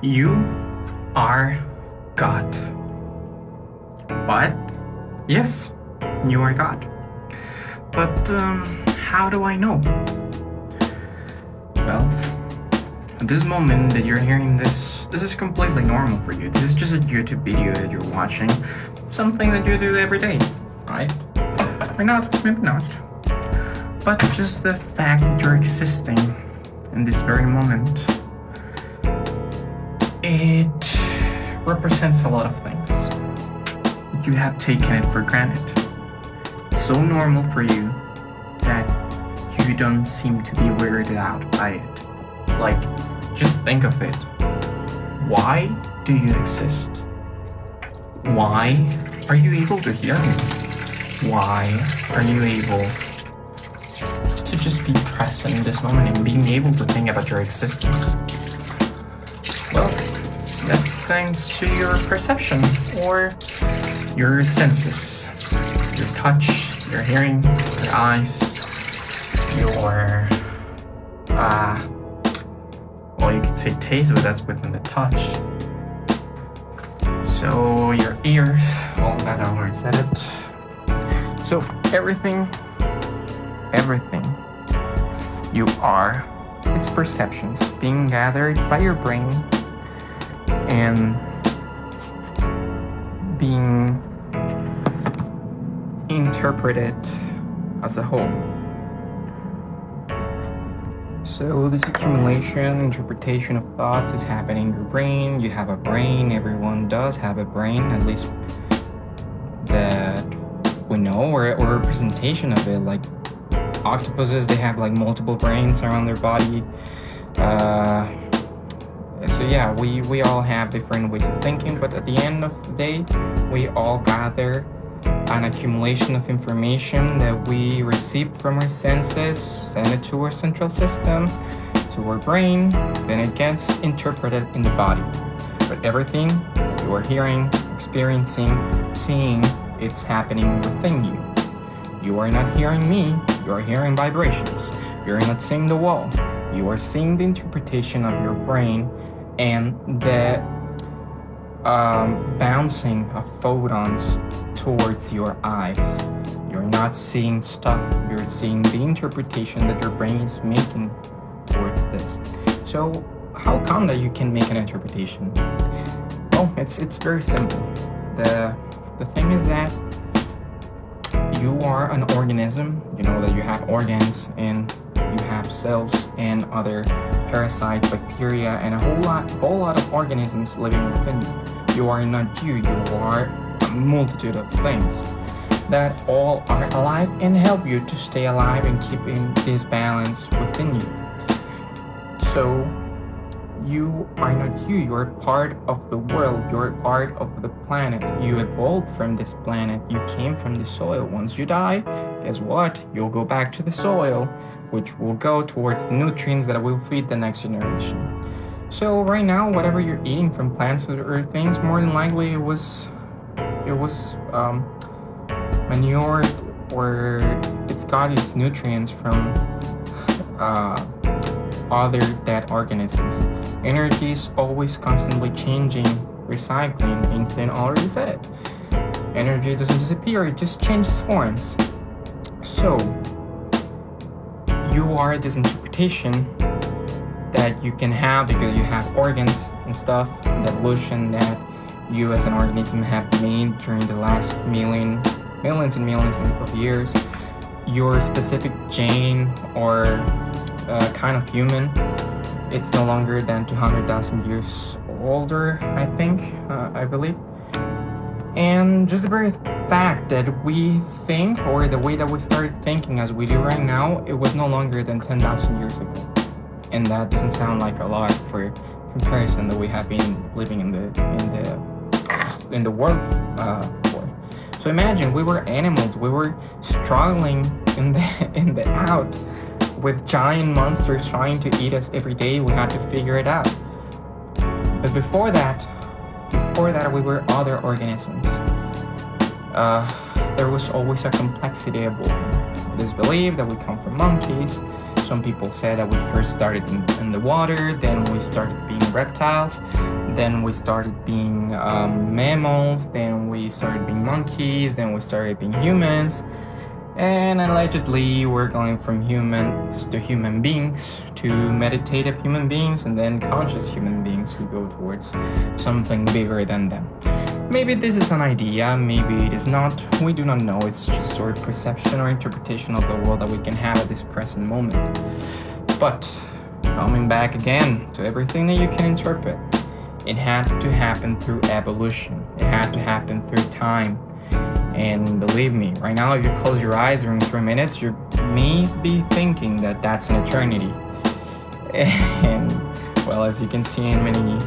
You are God. What? Yes, you are God. But how do I know? Well, at this moment that you're hearing this is completely normal for you. This is just a YouTube video that you're watching. Something that you do every day, right? Or not, maybe not. But just the fact that you're existing in this very moment, it represents a lot of things. You have taken it for granted. It's so normal for you that you don't seem to be weirded out by it. Like, just think of it. Why do you exist? Why are you able to hear me? Why are you able to just be present in this moment and being able to think about your existence? Well, that's thanks to your perception or your senses. Your touch, your hearing, your eyes, your well, you could say taste, but that's within the touch. So your ears, well, that I already said it. So everything you are, it's perceptions being gathered by your brain and being interpreted as a whole. So this accumulation, interpretation of thoughts is happening in your brain. You have a brain, everyone does have a brain, at least that we know, or a representation of it. Like octopuses, they have like multiple brains around their body. So yeah, we all have different ways of thinking, but at the end of the day, we all gather an accumulation of information that we receive from our senses, send it to our central system, to our brain, then it gets interpreted in the body. But everything you are hearing, experiencing, seeing, it's happening within you. You are not hearing me, you are hearing vibrations. You're not seeing the wall, you are seeing the interpretation of your brain and the bouncing of photons towards your eyes. You're not seeing stuff, you're seeing the interpretation that your brain is making towards this. So how come that you can make an interpretation? Well, it's very simple. The thing is that you are an organism. You know that you have organs and you have cells and other parasites, bacteria, and a whole lot of organisms living within you. You are not you are a multitude of things that all are alive and help you to stay alive and keeping this balance within you. So you are not you are part of the world, you're part of the planet. You evolved from this planet, you came from the soil. Once you die, guess what? You'll go back to the soil, which will go towards the nutrients that will feed the next generation. So right now, whatever you're eating from plants or things, more than likely it was manured, or it's got its nutrients from other dead organisms. Energy is always constantly changing, recycling. Einstein already said it. Energy doesn't disappear, it just changes forms. So you are this interpretation that you can have because you have organs and stuff, the evolution that you as an organism have made during the last millions and millions of years. Your specific gene or kind of human, it's no longer than 200,000 years older, I believe. And just the very fact that we think, or the way that we started thinking as we do right now, it was no longer than 10,000 years ago. And that doesn't sound like a lot for comparison that we have been living in the world for. So imagine we were animals, we were struggling in the out with giant monsters trying to eat us every day. We had to figure it out. But before that we were other organisms. There was always a complexity evolving. It is believed that we come from monkeys, Some people say that we first started in the water, then we started being reptiles, then we started being mammals, then we started being monkeys, then we started being humans, and allegedly we're going from humans to human beings to meditative human beings and then conscious human beings who go towards something bigger than them. Maybe this is an idea, maybe it is not, we do not know. It's just sort of perception or interpretation of the world that we can have at this present moment. But coming back again to everything that you can interpret, it had to happen through evolution. It had to happen through time. And believe me, right now if you close your eyes during 3 minutes, you may be thinking that that's an eternity. And well, as you can see in many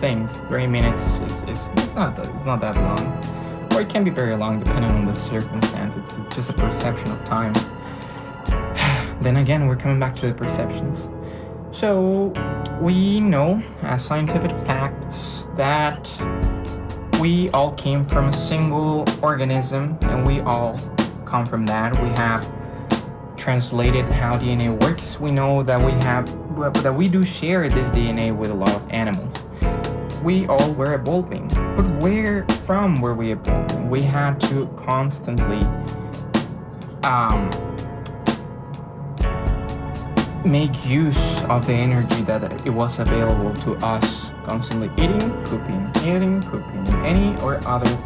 things, 3 minutes is not that long, or it can be very long depending on the circumstance. It's just a perception of time. Then again, we're coming back to the perceptions. So we know as scientific facts that we all came from a single organism, and we all come from that. We have translated how DNA works. We know that we do share this DNA with a lot of animals. We all were evolving, but where from were we evolving? We had to constantly make use of the energy that it was available to us, constantly eating, pooping,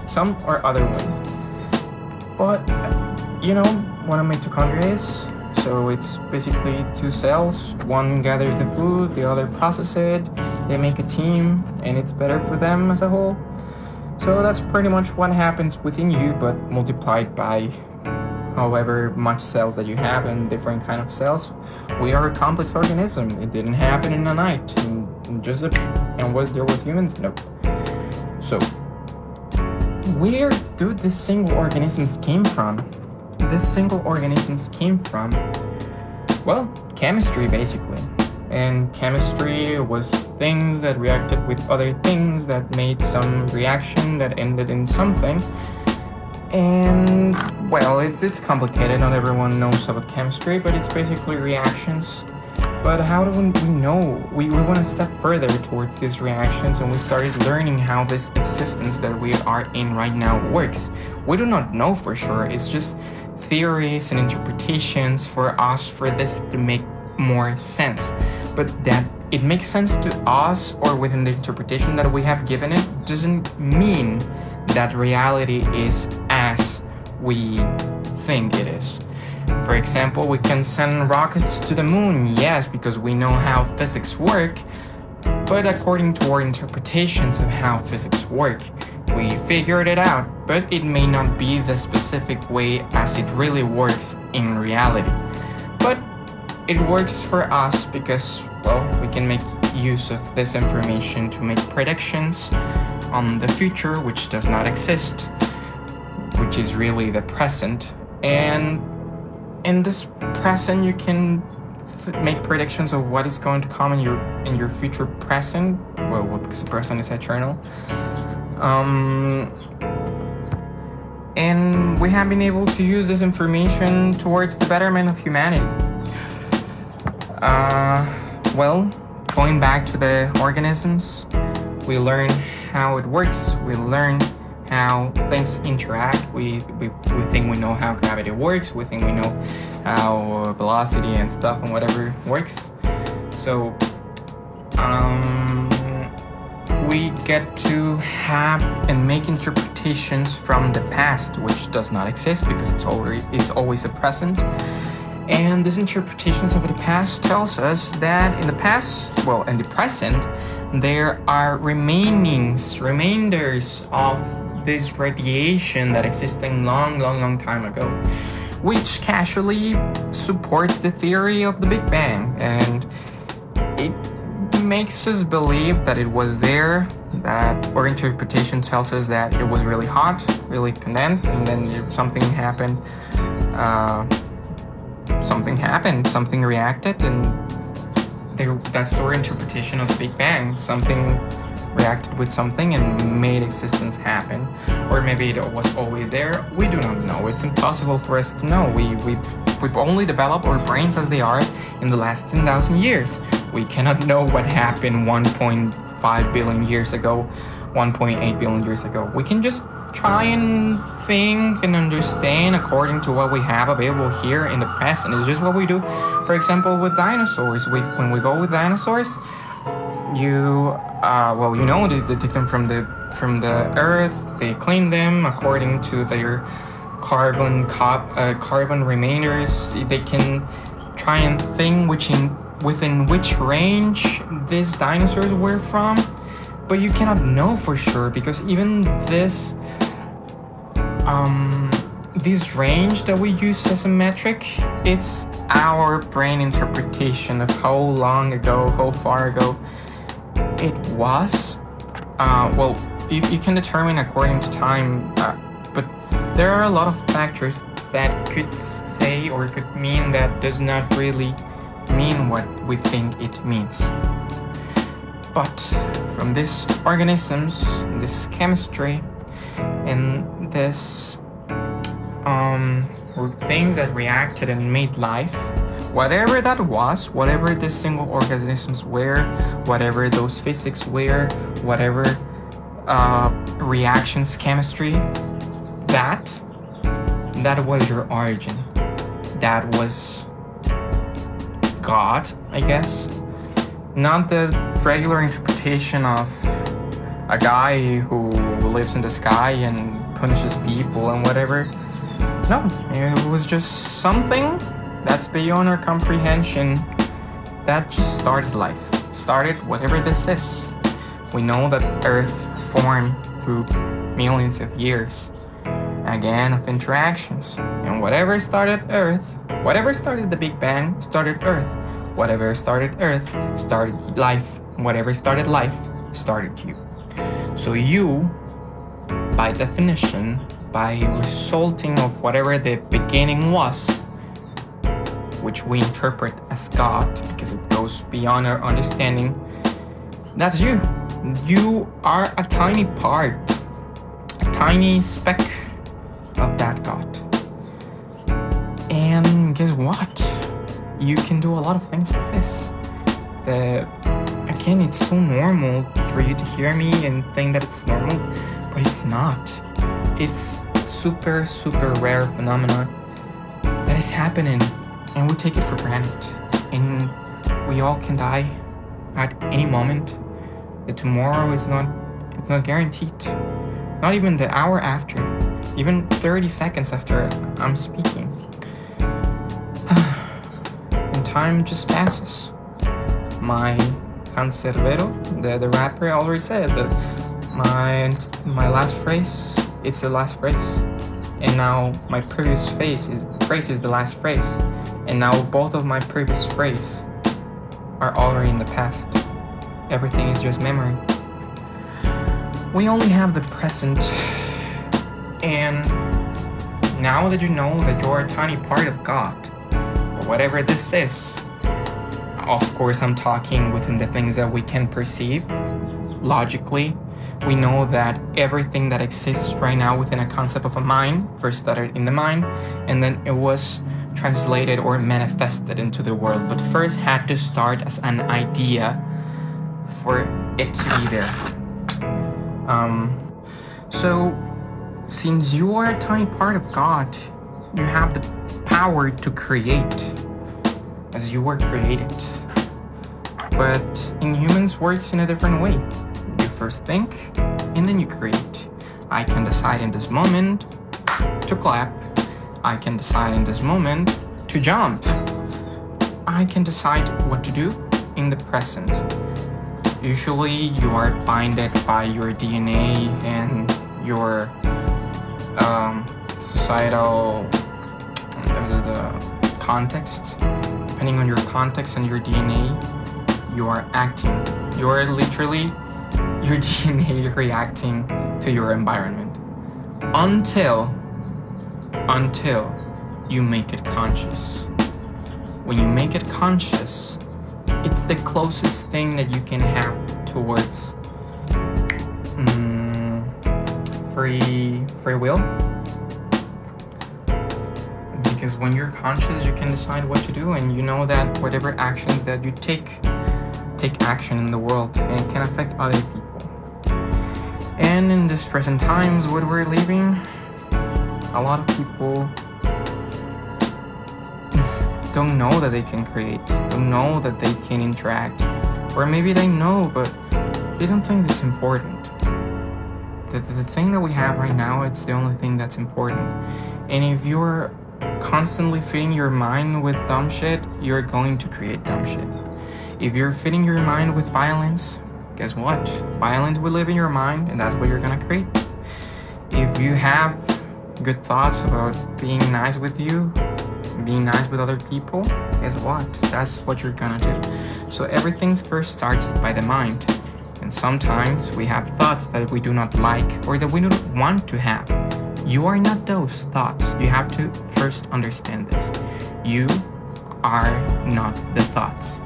some or other way. But you know what a mitochondria is? So it's basically two cells. One gathers the food, the other processes it. They make a team, and it's better for them as a whole. So that's pretty much what happens within you, but multiplied by however much cells that you have and different kind of cells. We are a complex organism. It didn't happen in a night. And was there with humans? Nope. So where do these single organisms came from? These single organisms came from, well, chemistry basically. And chemistry was things that reacted with other things that made some reaction that ended in something. And well, it's complicated. Not everyone knows about chemistry, but it's basically reactions. But how do we know? We want to step further towards these reactions, and we started learning how this existence that we are in right now works. We do not know for sure. It's just theories and interpretations for us for this to make more sense. But that it makes sense to us or within the interpretation that we have given it doesn't mean that reality is as we think it is. For example, we can send rockets to the moon, yes, because we know how physics work, but according to our interpretations of how physics work, we figured it out, but it may not be the specific way as it really works in reality. But it works for us because, well, we can make use of this information to make predictions on the future, which does not exist, which is really the present. And in this present, you can make predictions of what is going to come in your future present. Well, because the present is eternal. And we have been able to use this information towards the betterment of humanity. Well, going back to the organisms, we learn how it works. We learn how things interact. We think we know how gravity works. We think we know how velocity and stuff and whatever works. So we get to have and make interpretations from the past, which does not exist because it's always a present. And these interpretations of the past tells us that in the past, well, in the present, there are remainders of this radiation that existed long time ago, which casually supports the theory of the Big Bang, and it makes us believe that it was there, that our interpretation tells us that it was really hot, really condensed, and then something happened, something reacted, and that's our interpretation of the Big Bang. Something reacted with something and made existence happen. Or maybe it was always there. We do not know. It's impossible for us to know. we've only developed our brains as they are in the last 10,000 years. We cannot know what happened 1.5 billion years ago, 1.8 billion years ago. We can just try and think and understand according to what we have available here in the present. It's just what we do. For example, with dinosaurs, when we go with dinosaurs, you know, they take them from the earth. They clean them according to their carbon remainders. They can try and think within which range these dinosaurs were from, but you cannot know for sure, because even this range that we use as a metric, it's our brain interpretation of how long ago, how far ago it was. You can determine according to time, but there are a lot of factors that could say or could mean that does not really mean what we think it means. But from these organisms, this chemistry, and this things that reacted and made life, whatever that was, whatever these single organisms were, whatever those physics were, whatever reactions, chemistry, that was your origin. That was God, I guess. Not the regular interpretation of a guy who lives in the sky and punishes people and whatever. No, it was just something that's beyond our comprehension that just started life. Started whatever this is. We know that Earth formed through millions of years, again, of interactions. And whatever started Earth, whatever started the Big Bang, started Earth. Whatever started Earth, started life. Whatever started life, started you. So you, by definition, by resulting of whatever the beginning was, which we interpret as God, because it goes beyond our understanding, that's you. You are a tiny part, a tiny speck of that God. And guess what? You can do a lot of things with this. Again, it's so normal for you to hear me and think that it's normal, but it's not. It's super, super rare phenomenon that is happening, and we take it for granted. And we all can die at any moment. The tomorrow is not guaranteed. Not even the hour after, even 30 seconds after I'm speaking. And time just passes. My Cancerbero, the rapper, already said that my last phrase, it's the last phrase. And now my previous phrase is the last phrase. And now both of my previous phrases are already in the past. Everything is just memory. We only have the present. And now that you know that you're a tiny part of God, or whatever this is, of course I'm talking within the things that we can perceive logically. We know that everything that exists right now within a concept of a mind first started in the mind, and then it was translated or manifested into the world, but first had to start as an idea for it to be there. So since you are a tiny part of God, you have the power to create as you were created. But in humans works in a different way. You first think and then you create. I can decide in this moment to clap. I can decide in this moment to jump. I can decide what to do in the present. Usually you are binded by your DNA and your societal the context. Depending on your context and your DNA, you are acting. You are literally your DNA reacting to your environment until you make it conscious. When you make it conscious, it's the closest thing that you can have towards free will, because when you're conscious, you can decide what to do, and you know that whatever actions that you take action in the world, and it can affect other people. And in this present times, what we're living, a lot of people don't know that they can create, don't know that they can interact, or maybe they know, but they don't think it's important. The thing that we have right now, it's the only thing that's important. And if you're constantly feeding your mind with dumb shit, you're going to create dumb shit. If you're feeding your mind with violence, guess what? Violence will live in your mind, and that's what you're gonna create. If you have good thoughts about being nice with you, being nice with other people, guess what? That's what you're gonna do. So everything first starts by the mind. And sometimes we have thoughts that we do not like or that we don't want to have. You are not those thoughts. You have to first understand this. You are not the thoughts.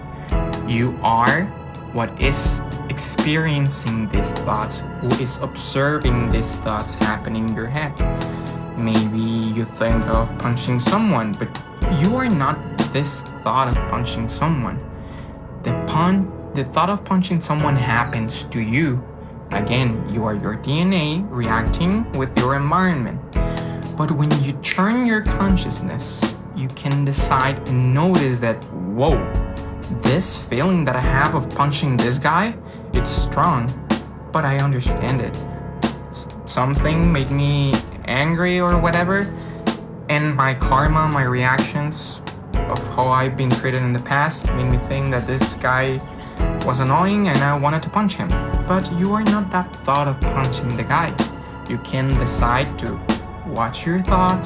You are what is experiencing these thoughts, who is observing these thoughts happening in your head. Maybe you think of punching someone, but you are not this thought of punching someone. The thought of punching someone happens to you. Again, you are your DNA reacting with your environment. But when you turn your consciousness, you can decide and notice that, whoa, this feeling that I have of punching this guy, it's strong, but I understand it. Something made me angry or whatever, and my karma, my reactions of how I've been treated in the past made me think that this guy was annoying and I wanted to punch him. But you are not that thought of punching the guy. You can decide to watch your thought,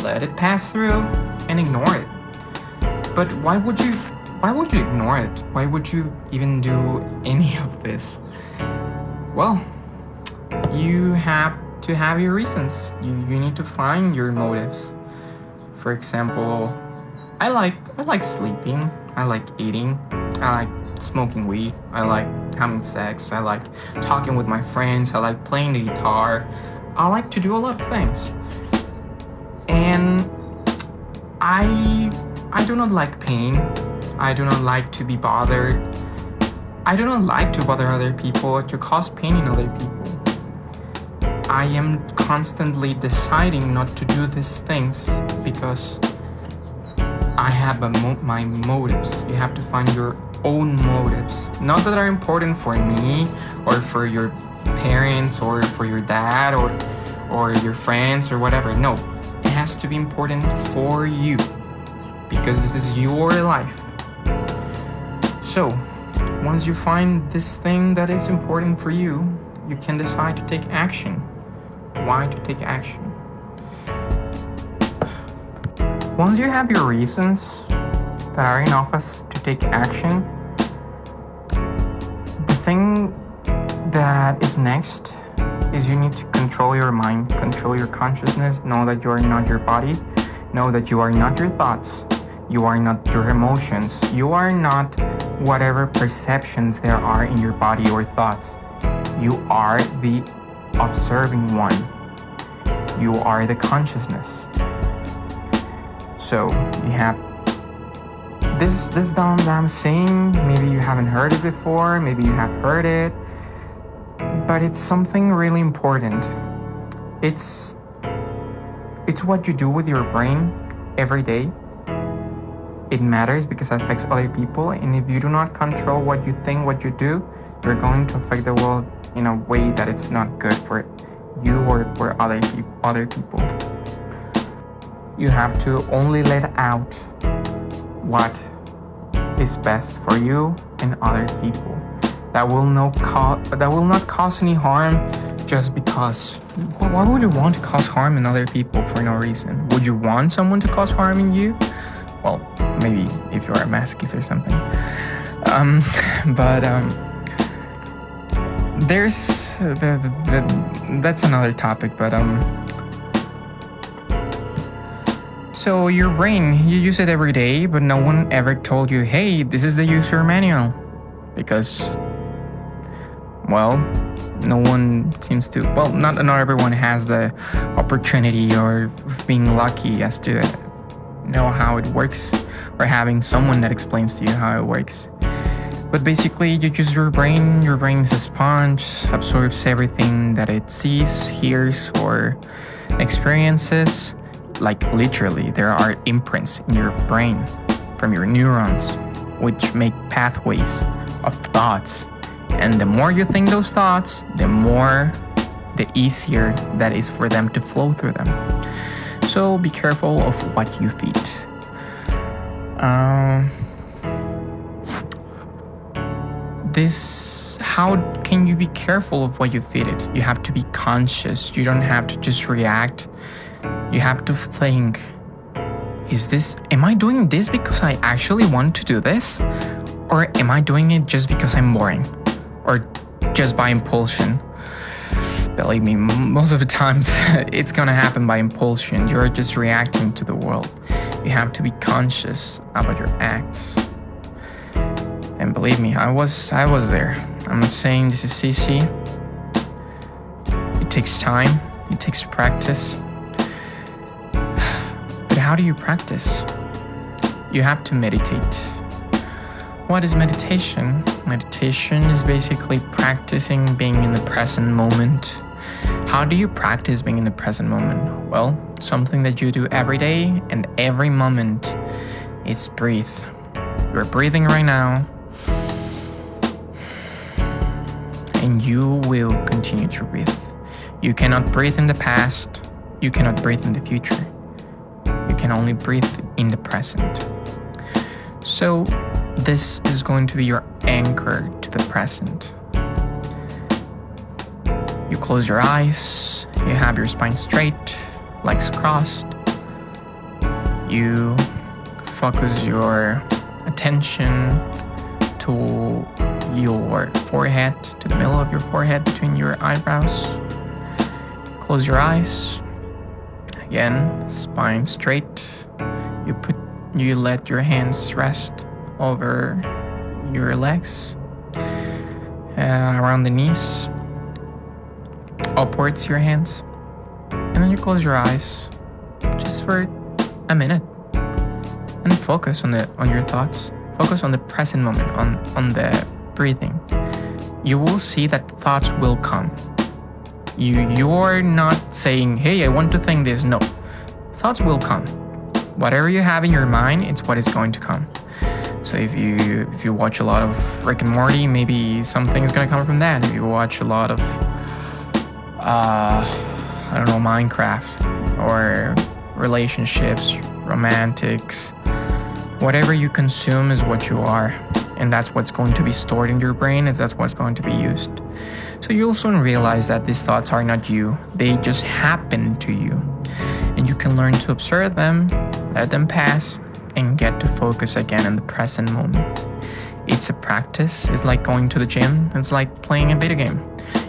let it pass through, and ignore it. But why would you ignore it? Why would you even do any of this? Well, you have to have your reasons. You need to find your motives. For example, I like sleeping, I like eating, I like smoking weed, I like having sex, I like talking with my friends, I like playing the guitar, I like to do a lot of things. And I do not like pain, I do not like to be bothered, I do not like to bother other people or to cause pain in other people. I am constantly deciding not to do these things because I have my motives. You have to find your own motives. Not that are important for me or for your parents or for your dad or your friends or whatever. No, it has to be important for you because this is your life. So, once you find this thing that is important for you, you can decide to take action. Why to take action? Once you have your reasons that are enough to take action, the thing that is next is you need to control your mind, control your consciousness, know that you are not your body, know that you are not your thoughts, you are not your emotions, you are not whatever perceptions there are in your body or thoughts. You are the observing one. You are the consciousness. So you have this that I'm saying, maybe you haven't heard it before, maybe you have heard it, but it's something really important. It's what you do with your brain every day. It matters because it affects other people, and if you do not control what you think, what you do, you're going to affect the world in a way that it's not good for you or for other people. You have to only let out what is best for you and other people. That will not cause any harm just because. Why would you want to cause harm in other people for no reason? Would you want someone to cause harm in you? Well, maybe if you're a masochist or something. There's that's another topic, but so your brain, you use it every day, but no one ever told you, hey, this is the user manual. Because, well, no one seems to, not everyone has the opportunity or being lucky as to know how it works or having someone that explains to you how it works. But basically, you use your brain. Your brain is a sponge, absorbs everything that it sees, hears, or experiences. Like literally, there are imprints in your brain from your neurons, which make pathways of thoughts. And the more you think those thoughts, the easier that is for them to flow through them. So be careful of what you feed. How can you be careful of what you feed it? You have to be conscious. You don't have to just react. You have to think, am I doing this because I actually want to do this? Or am I doing it just because I'm boring? Or just by impulsion? Believe me, most of the times it's gonna happen by impulsion. You're just reacting to the world. You have to be conscious about your acts. And believe me, I was there. I'm not saying this is easy. It takes time, it takes practice. But how do you practice? You have to meditate. What is meditation? Meditation is basically practicing being in the present moment. How do you practice being in the present moment? Well, something that you do every day and every moment is breathe. You're breathing right now, and you will continue to breathe. You cannot breathe in the past. You cannot breathe in the future. You can only breathe in the present. So this is going to be your anchor to the present. You close your eyes. You have your spine straight, legs crossed. You focus your attention to your forehead, to the middle of your forehead between your eyebrows. Close your eyes. Again, spine straight. You let your hands rest over your legs, around the knees, upwards your hands, and then you close your eyes just for a minute and focus on your thoughts. Focus on the present moment, on the breathing. You will see that thoughts will come. You're not saying, hey, I want to think this. No, thoughts will come. Whatever you have in your mind, it's what is going to come. So if you watch a lot of Rick and Morty, maybe something is going to come from that. If you watch a lot of Minecraft or relationships, romantics, whatever you consume is what you are, and that's what's going to be stored in your brain, and that's what's going to be used. So you'll soon realize that these thoughts are not you. They just happen to you, and you can learn to observe them, let them pass, and get to focus again in the present moment. It's a practice. It's like going to the gym. It's like playing a video game.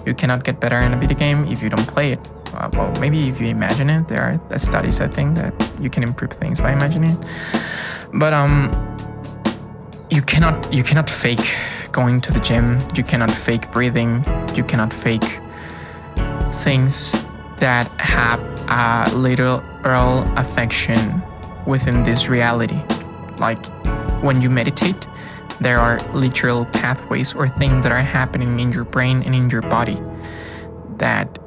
You cannot get better in a video game if you don't play it. Well, maybe if you imagine it. There are studies, I think, that you can improve things by imagining it. But you cannot fake going to the gym. You cannot fake breathing. You cannot fake things that have a literal affection within this reality. Like when you meditate, there are literal pathways or things that are happening in your brain and in your body that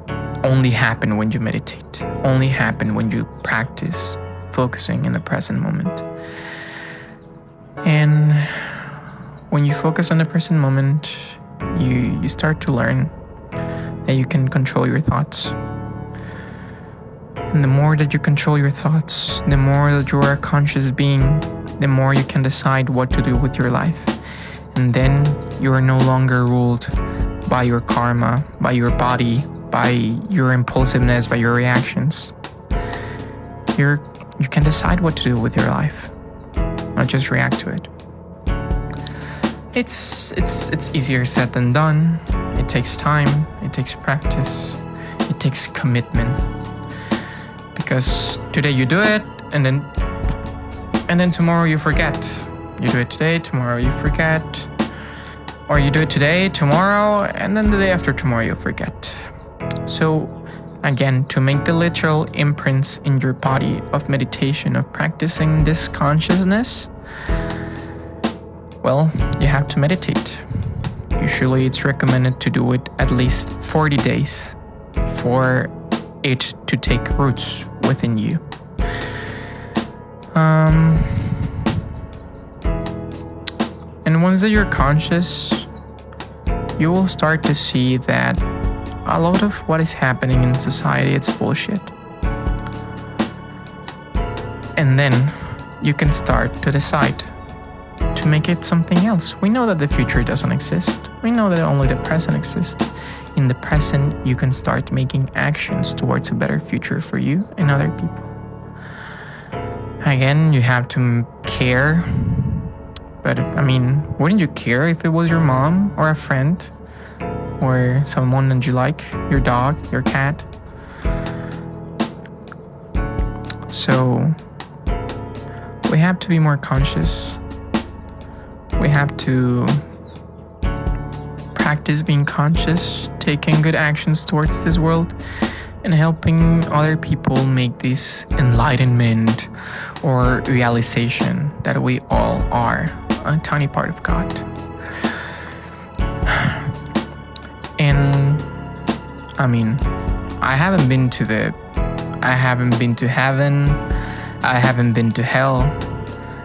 only happen when you meditate, only happen when you practice focusing in the present moment. And when you focus on the present moment, you start to learn that you can control your thoughts. And the more that you control your thoughts, the more that you are a conscious being, the more you can decide what to do with your life. And then you are no longer ruled by your karma, by your body, by your impulsiveness, by your reactions. You can decide what to do with your life, not just react to it. It's easier said than done. It takes time, it takes practice, it takes commitment. Because today you do it, and then tomorrow you forget. You do it today, tomorrow you forget. Or you do it today, tomorrow, and then the day after tomorrow you forget. So Again, to make the literal imprints in your body of meditation, of practicing this consciousness, well, you have to meditate. Usually it's recommended to do it at least 40 days for it to take roots within you. And once that you're conscious, you will start to see that a lot of what is happening in society, it's bullshit. And then you can start to decide to make it something else. We know that the future doesn't exist. We know that only the present exists. In the present, you can start making actions towards a better future for you and other people. Again, you have to care. But I mean, wouldn't you care if it was your mom or a friend or someone that you like, your dog, your cat? So we have to be more conscious. We have to practice being conscious, taking good actions towards this world, and helping other people make this enlightenment or realization that we all are a tiny part of God. And I mean, I haven't been to heaven, I haven't been to hell,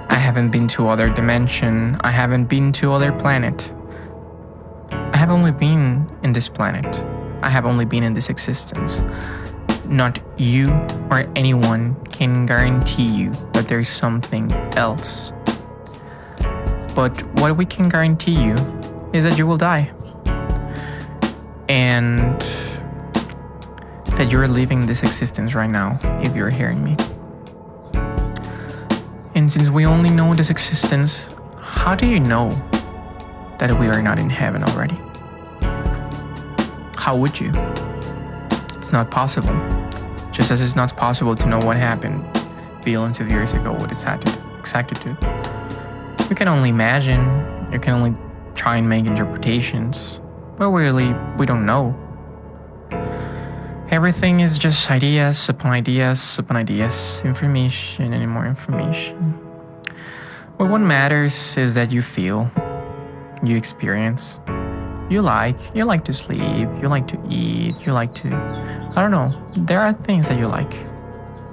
I haven't been to other dimension, I haven't been to other planet. I have only been in this planet. I have only been in this existence. Not you or anyone can guarantee you that there's something else. But what we can guarantee you is that you will die. And that you're living this existence right now, if you're hearing me. And since we only know this existence, how do you know that we are not in heaven already? How would you? It's not possible. Just as it's not possible to know what happened billions of years ago, what it's exacted to. You can only imagine, you can only try and make interpretations, but really, we don't know. Everything is just ideas upon ideas upon ideas, information and more information. But what matters is that you feel, you experience. You like to sleep, you like to eat, you like to, I don't know, there are things that you like.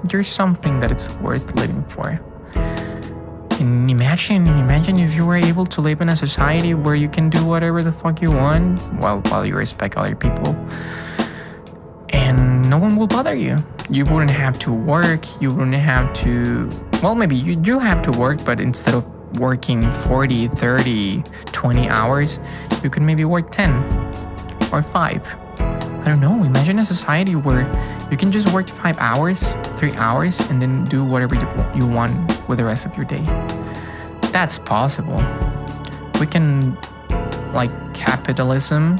There's something that it's worth living for. And imagine if you were able to live in a society where you can do whatever the fuck you want while you respect other people. And no one will bother you. You wouldn't have to work, you wouldn't have to, well, maybe you do have to work, but instead of working 40, 30, 20 hours, you could maybe work 10 or 5. I don't know, imagine a society where you can just work 5 hours, 3 hours, and then do whatever you want with the rest of your day. That's possible. We can, like, capitalism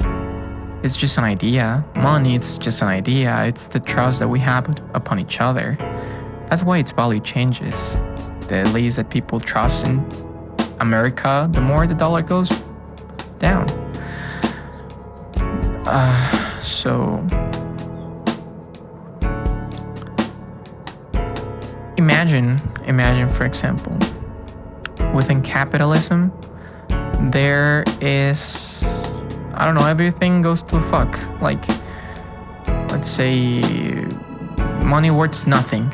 is just an idea. Money, it's just an idea. It's the trust that we have upon each other. That's why its value changes. The leaves that people trust in America, the more the dollar goes down. So imagine for example, within capitalism, there is, I don't know, everything goes to fuck. Like, let's say money worth nothing.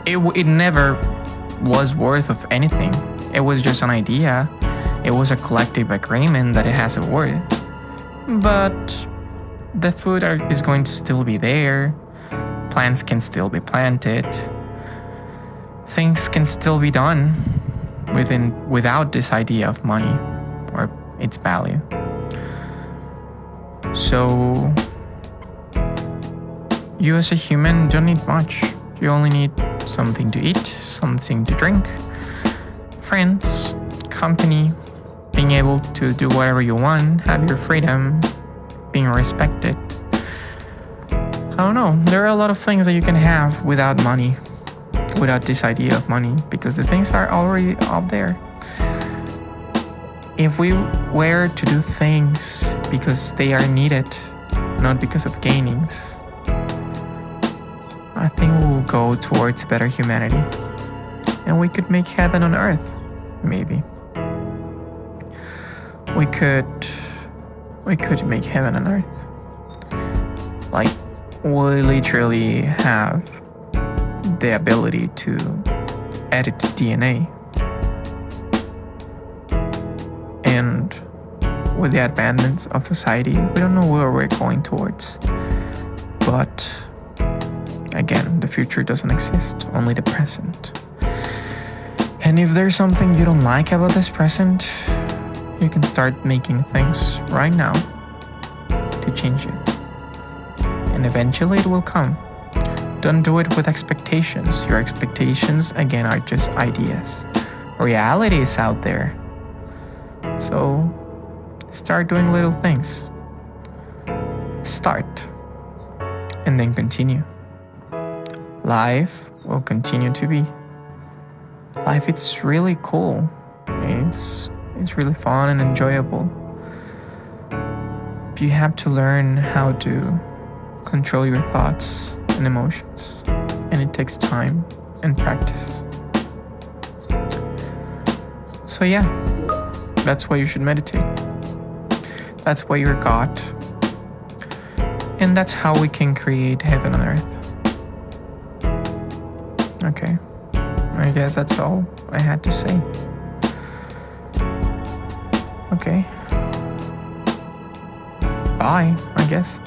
It never was worth of anything. It was just an idea. It was a collective agreement that it has a worth. But the food is going to still be there. Plants can still be planted. Things can still be done without this idea of money or its value. So you as a human don't need much. You only need something to eat, something to drink, friends, company, being able to do whatever you want, have your freedom, being respected. I don't know, there are a lot of things that you can have without money, without this idea of money, because the things are already out there. If we were to do things because they are needed, not because of gainings. I think we'll go towards better humanity. And we could make heaven on earth, maybe. We could make heaven on earth. Like, we literally have the ability to edit DNA. And with the advancements of society, we don't know where we're going towards. But again, the future doesn't exist, only the present. And if there's something you don't like about this present, you can start making things right now to change it. And eventually it will come. Don't do it with expectations. Your expectations, again, are just ideas. Reality is out there. So start doing little things. Start. And then continue. Life will continue to be. Life, it's really cool. It's really fun and enjoyable. But you have to learn how to control your thoughts and emotions. And it takes time and practice. So yeah, that's why you should meditate. That's why you're God. And that's how we can create heaven on earth. Okay, I guess that's all I had to say. Okay. Bye, I guess.